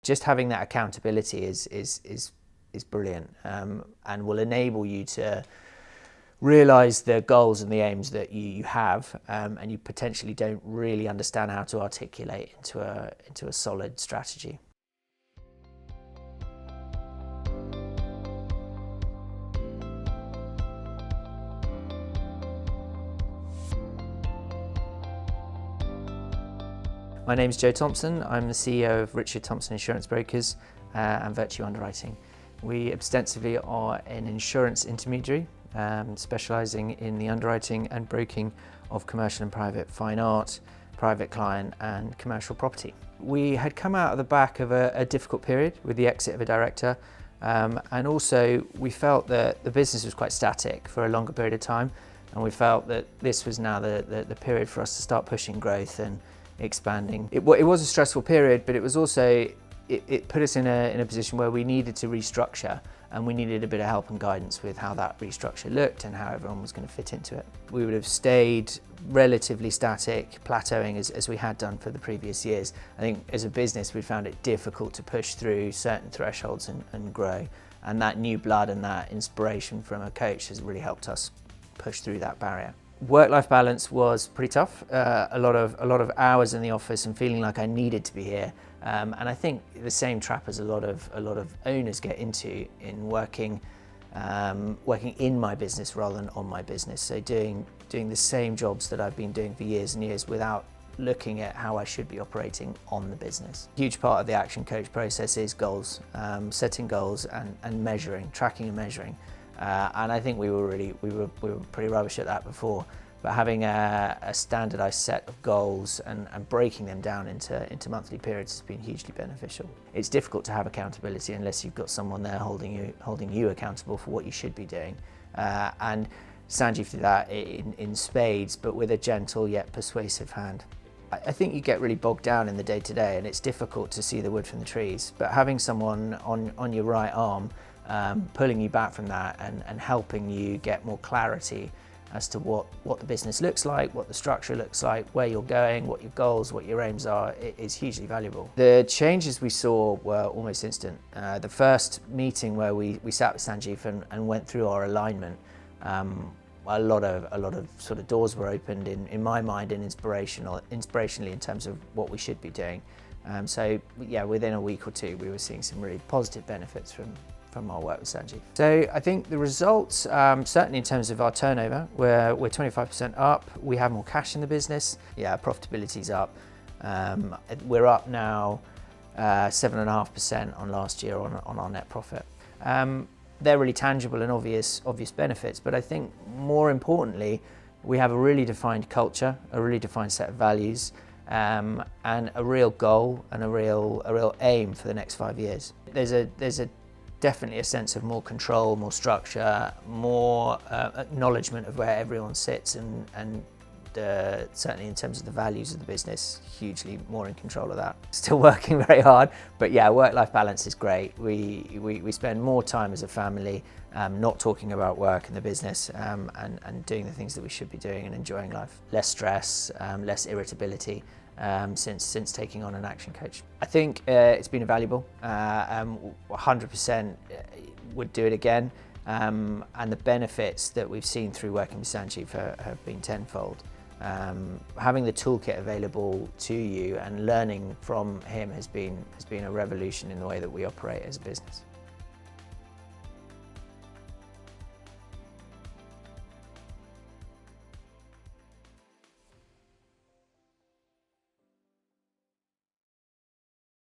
just having that accountability is brilliant, and will enable you to realise the goals and the aims that you have, and you potentially don't really understand how to articulate into a solid strategy. My name is Joe Thompson. I'm the CEO of Richard Thompson Insurance Brokers and Virtue Underwriting. We ostensibly are an insurance intermediary, specialising in the underwriting and broking of commercial and private fine art, private client and commercial property. We had come out of the back of a difficult period with the exit of a director, and also we felt that the business was quite static for a longer period of time, and we felt that this was now the period for us to start pushing growth and expanding. It was a stressful period, but it was also, it put us in a position where we needed to restructure, and we needed a bit of help and guidance with how that restructure looked and how everyone was going to fit into it. We would have stayed relatively static, plateauing as we had done for the previous years. I think as a business we found it difficult to push through certain thresholds and grow, and that new blood and that inspiration from a coach has really helped us push through that barrier. Work-life balance was pretty tough. A lot of hours in the office and feeling like I needed to be here. And I think the same trap as a lot of owners get into in working in my business rather than on my business. So doing the same jobs that I've been doing for years and years without looking at how I should be operating on the business. A huge part of the action coach process is goals, setting goals and measuring, tracking and measuring. And I think we were pretty rubbish at that before. But having a standardised set of goals and breaking them down into monthly periods has been hugely beneficial. It's difficult to have accountability unless you've got someone there holding you accountable for what you should be doing. And Sanjiv did that in spades, but with a gentle yet persuasive hand. I think you get really bogged down in the day-to-day, and it's difficult to see the wood from the trees. But having someone on your right arm pulling you back from that and helping you get more clarity as to what the business looks like, what the structure looks like, where you're going, what your goals, what your aims are, is hugely valuable. The changes we saw were almost instant. The first meeting where we sat with Sanjiv and went through our alignment, a lot of sort of doors were opened in my mind and inspirationally in terms of what we should be doing. So yeah, within a week or two we were seeing some really positive benefits from our work with Sanjiv. So I think the results, certainly in terms of our turnover, we're 25% up. We have more cash in the business. Yeah, profitability's up. We're up now 7.5% on last year on our net profit. They're really tangible and obvious benefits, but I think more importantly, we have a really defined culture, a really defined set of values, and a real goal and a real aim for the next 5 years. There's definitely a sense of more control, more structure, more acknowledgement of where everyone sits, and certainly in terms of the values of the business, hugely more in control of that. Still working very hard, but yeah, work-life balance is great. We spend more time as a family, not talking about work in the business, and doing the things that we should be doing and enjoying life. Less stress, less irritability. Since taking on an action coach. I think it's been invaluable. 100% would do it again, and the benefits that we've seen through working with Sanjiv have been tenfold. Having the toolkit available to you and learning from him has been a revolution in the way that we operate as a business.